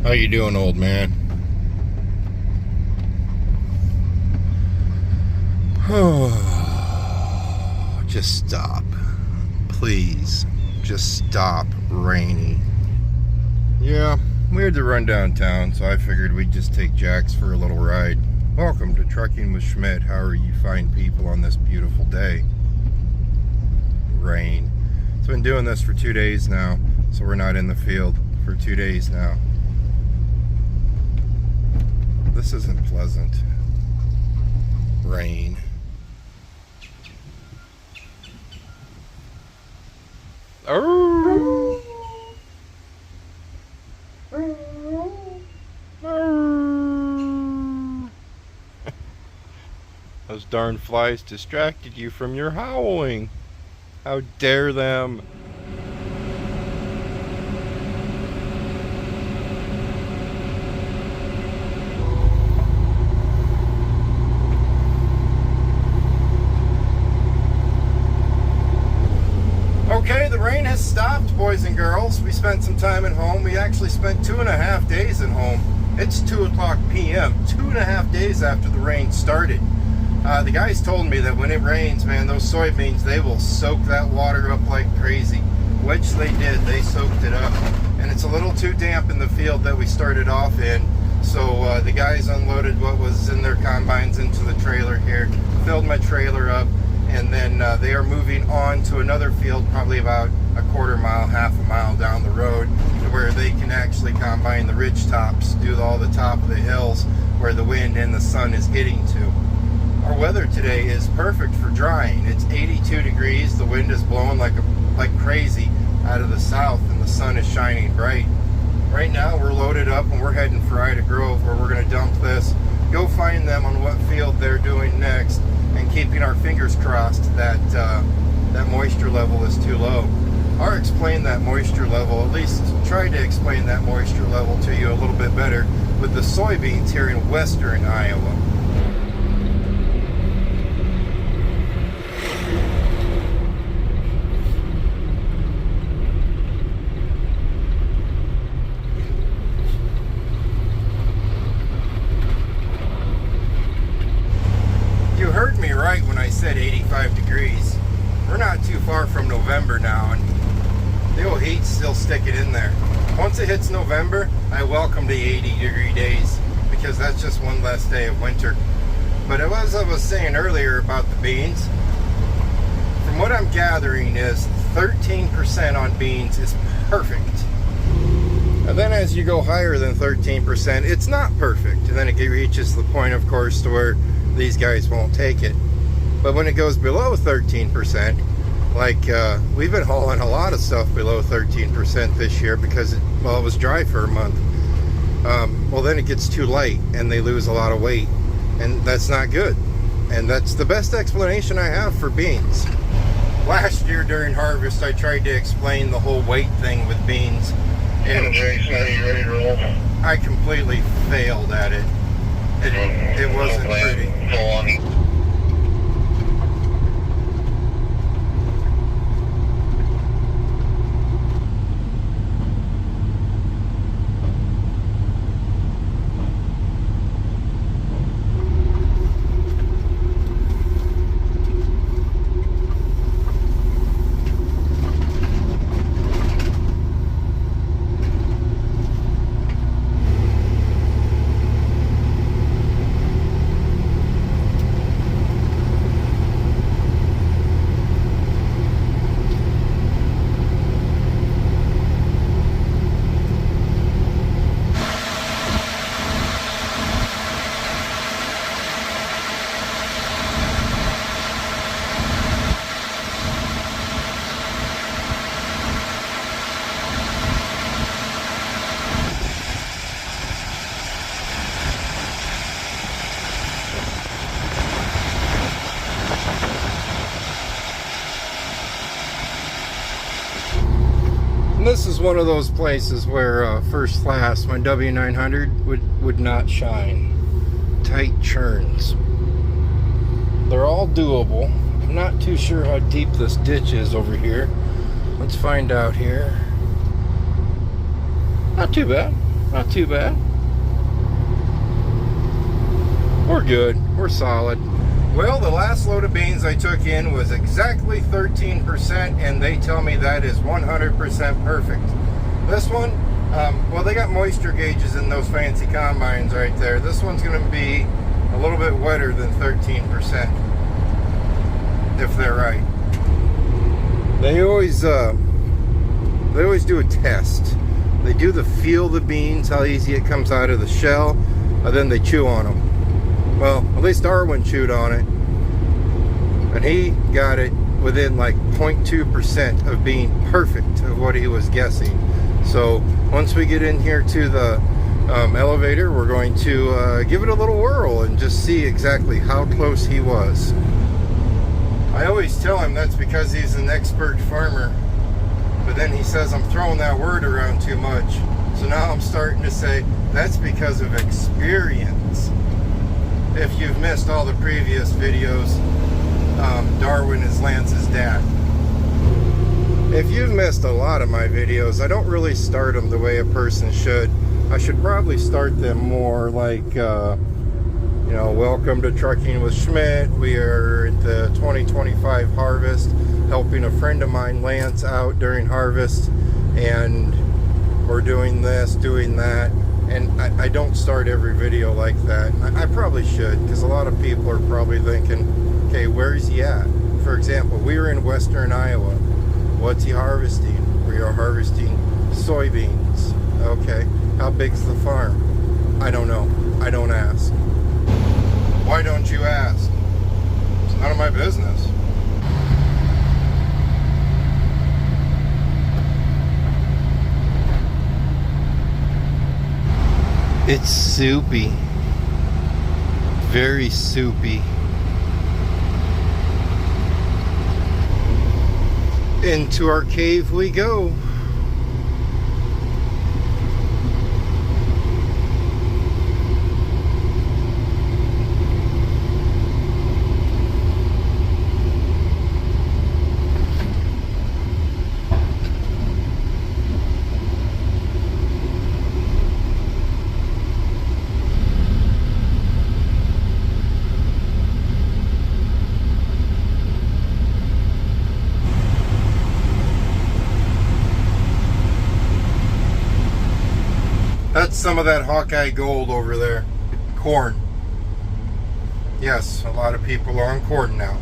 How you doing, old man? Just stop. Please. Just stop raining. Yeah, we had to run downtown, so I figured we'd just take Jax for a little ride. Welcome to Trucking with Schmidt. However you find people on this beautiful day. Rain. It's been doing this for 2 days now, so we're not in the field for 2 days now. This isn't pleasant. Rain. Oh. Those darn flies distracted you from your howling. How dare them? Okay, the rain has stopped, boys and girls. We spent some time at home. We actually spent 2.5 days at home. It's 2:00 p.m., 2.5 days after the rain started. The guys told me that when it rains, man, those soybeans, they will soak that water up like crazy, which they did. They soaked it up. And it's a little too damp in the field that we started off in. So the guys unloaded what was in their combines into the trailer here, filled my trailer up, and then they are moving on to another field, probably about a quarter mile, half a mile down the road, to where they can actually combine the ridge tops, do all the top of the hills where the wind and the sun is getting to. Our weather today is perfect for drying. It's 82 degrees, the wind is blowing like crazy out of the south, and the sun is shining bright. Right now we're loaded up and we're heading for Ida Grove, where we're going to dump this, go find them on what field they're doing next, and keeping our fingers crossed that that moisture level is too low. Or explain that moisture level, at least try to explain that moisture level to you a little bit better with the soybeans here in western Iowa. You heard me right when I said 85 degrees. We're not too far from November now, and the old heat's still sticking in there. Once it hits November, I welcome the 80-degree days, because that's just one less day of winter. But as I was saying earlier about the beans, from what I'm gathering is 13% on beans is perfect. And then as you go higher than 13%, it's not perfect. And then it reaches the point, of course, to where these guys won't take it. But when it goes below 13%, like we've been hauling a lot of stuff below 13% this year because it was dry for a month. Well, then it gets too light and they lose a lot of weight, and that's not good. And that's the best explanation I have for beans. Last year during harvest, I tried to explain the whole weight thing with beans, and I completely failed at it. It wasn't pretty. And this is one of those places where first class, my W900 would not shine. Tight churns. They're all doable. I'm not too sure how deep this ditch is over here. Let's find out here. Not too bad. Not too bad. We're good. We're solid. Well, the last load of beans I took in was exactly 13%, and they tell me that is 100% perfect. This one, well, they got moisture gauges in those fancy combines right there. This one's going to be a little bit wetter than 13%, if they're right. They always do a test. They do the feel the beans, how easy it comes out of the shell, and then they chew on them. Well, at least Darwin chewed on it, and he got it within like 0.2% of being perfect of what he was guessing. So once we get in here to the elevator, we're going to give it a little whirl and just see exactly how close he was. I always tell him that's because he's an expert farmer, but then he says I'm throwing that word around too much. So now I'm starting to say that's because of experience. If you've missed all the previous videos, Darwin is Lance's dad. If you've missed a lot of my videos, I don't really start them the way a person should. I should probably start them more like, you know, welcome to Trucking with Schmidt. We are at the 2025 harvest, helping a friend of mine, Lance, out during harvest, and we're doing this, doing that. And I don't start every video like that. I probably should, because a lot of people are probably thinking, okay, where's he at? For example, we were in western Iowa. What's he harvesting? We are harvesting soybeans. Okay, how big's the farm? I don't know. I don't ask. Why don't you ask? It's none of my business. It's soupy. Very soupy. Into our cave we go. That's some of that Hawkeye gold over there. Corn. Yes, a lot of people are on corn now.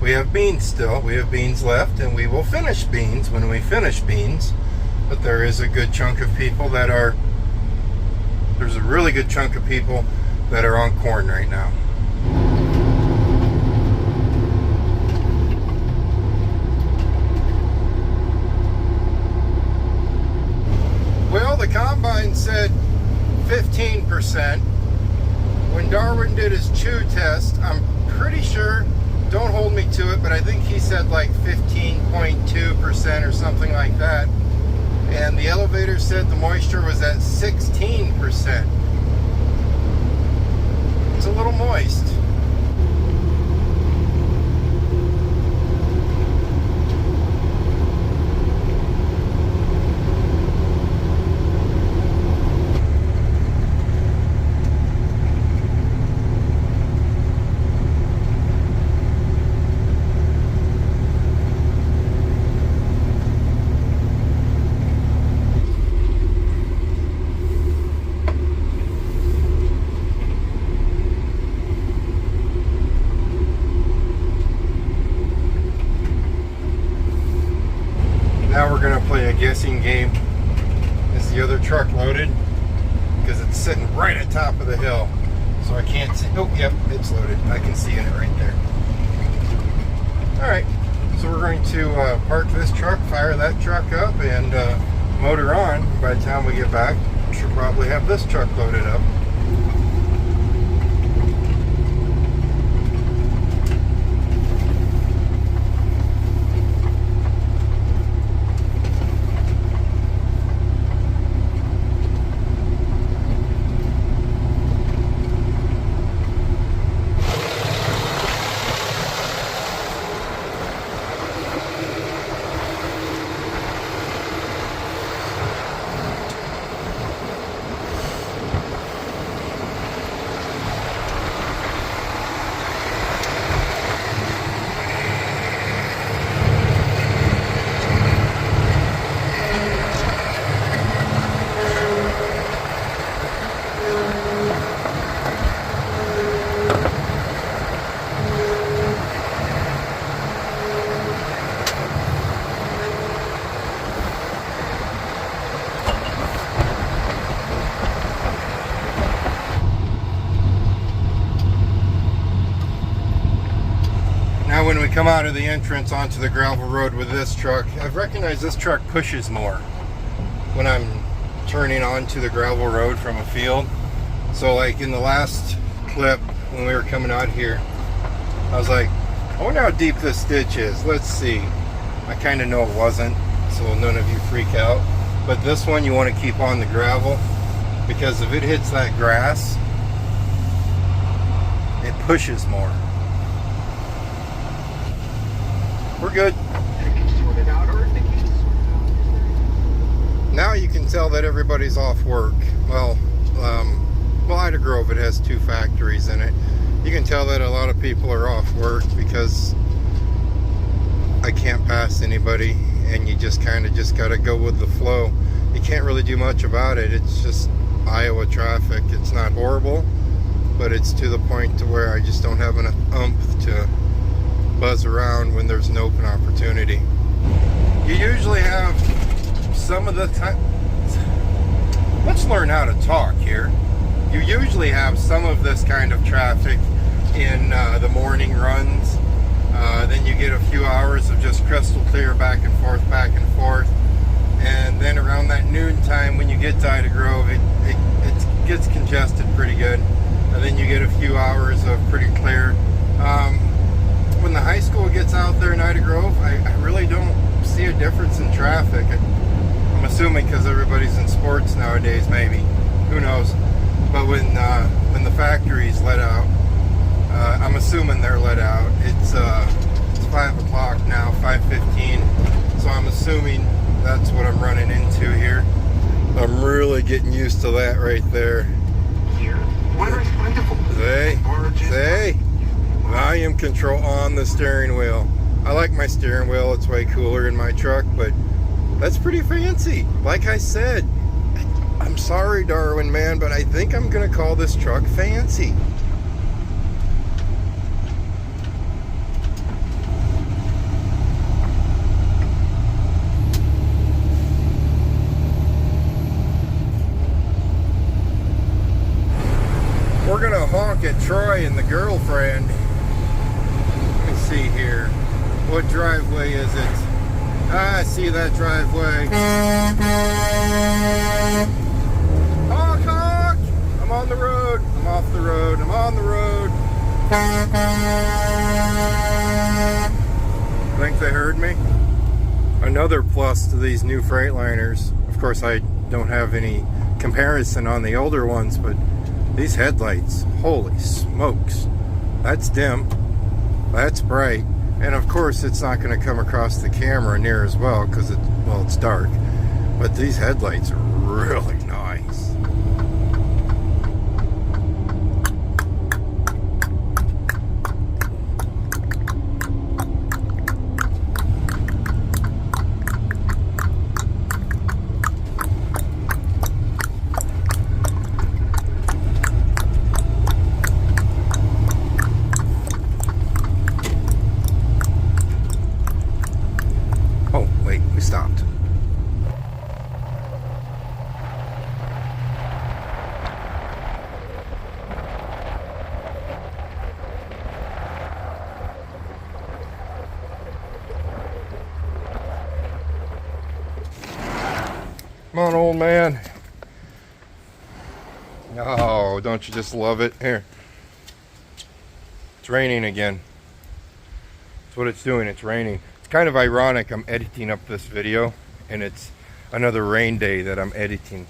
We have beans still. We have beans left, and we will finish beans when we finish beans. But there is a good chunk of people that are... There's a really good chunk of people that are on corn right now. Well, the combine said 15%. When Darwin did his chew test, I'm pretty sure, don't hold me to it, but I think he said like 15.2% or something like that. And the elevator said the moisture was at 16%. It's a little moist. Now we're going to play a guessing game. Is the other truck loaded? Because it's sitting right at top of the hill. So I can't see. Oh, yep, it's loaded. I can see it right there. Alright, so we're going to park this truck, fire that truck up, and motor on. By the time we get back, we should probably have this truck loaded up. come out of the entrance onto the gravel road with this truck, I've recognized this truck pushes more when I'm turning onto the gravel road from a field. So like in the last clip when we were coming out here, I was like, I wonder how deep this ditch is. Let's see. I kind of know it wasn't, so none of you freak out. But this one you want to keep on the gravel, because if it hits that grass, it pushes more. We're good. Now you can tell that everybody's off work. Well, Ida Grove, it has 2 factories in it. You can tell that a lot of people are off work because I can't pass anybody, and you just kind of just got to go with the flow. You can't really do much about it. It's just Iowa traffic. It's not horrible, but it's to the point to where I just don't have enough oomph to buzz around when there's an open opportunity. You usually have some of the time, let's learn how to talk here. You usually have some of this kind of traffic in the morning runs. Then you get a few hours of just crystal clear back and forth. And then around that noon time when you get to Ida Grove, it gets congested pretty good. And then you get a few hours of pretty clear. When the high school gets out there in Ida Grove, I really don't see a difference in traffic. I'm assuming because everybody's in sports nowadays, maybe. Who knows? But when the factories let out, I'm assuming they're let out. It's 5 o'clock now, 5:15. So I'm assuming that's what I'm running into here. I'm really getting used to that right there. Here, weather is plentiful. Say, volume control on the steering wheel. I like my steering wheel. It's way cooler in my truck, but that's pretty fancy. Like I said, I'm sorry, Darwin, man, but I think I'm gonna call this truck fancy. We're gonna honk at Troy and the girlfriend. Let me see here. What driveway is it? I see that driveway. Honk, honk! I'm on the road. I'm off the road. I'm on the road. Think they heard me? Another plus to these new Freightliners. Of course, I don't have any comparison on the older ones, but these headlights, holy smokes. That's dim. That's bright. And of course it's not going to come across the camera near as well because it's dark. But these headlights are really nice. Stopped. Come on, old man. Oh, don't you just love it? Here. It's raining again. That's what it's doing. It's raining. Kind of ironic, I'm editing up this video and it's another rain day that I'm editing.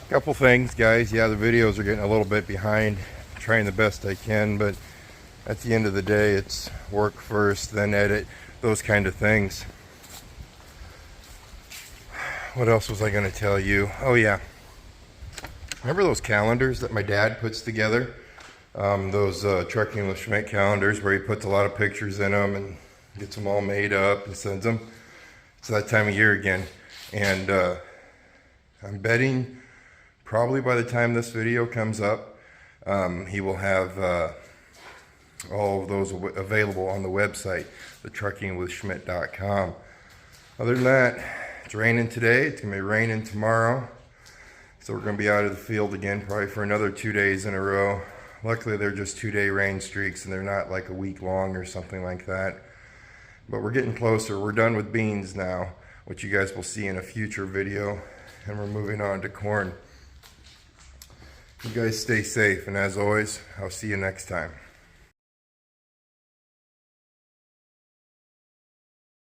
Couple things, guys. Yeah, the videos are getting a little bit behind. I'm trying the best I can, but at the end of the day, it's work first, then edit, those kind of things. What else was I going to tell you? Oh yeah, remember those calendars that my dad puts together? Those Trucking with Schmidt calendars where he puts a lot of pictures in them and gets them all made up and sends them. It's that time of year again. And I'm betting probably by the time this video comes up, he will have all of those available on the website, thetruckingwithschmidt.com. Other than that, it's raining today. It's going to be raining tomorrow. So we're going to be out of the field again probably for another 2 days in a row. Luckily, they're just 2-day rain streaks and they're not like a week long or something like that. But we're getting closer. We're done with beans now, which you guys will see in a future video. And we're moving on to corn. You guys stay safe, and as always, I'll see you next time.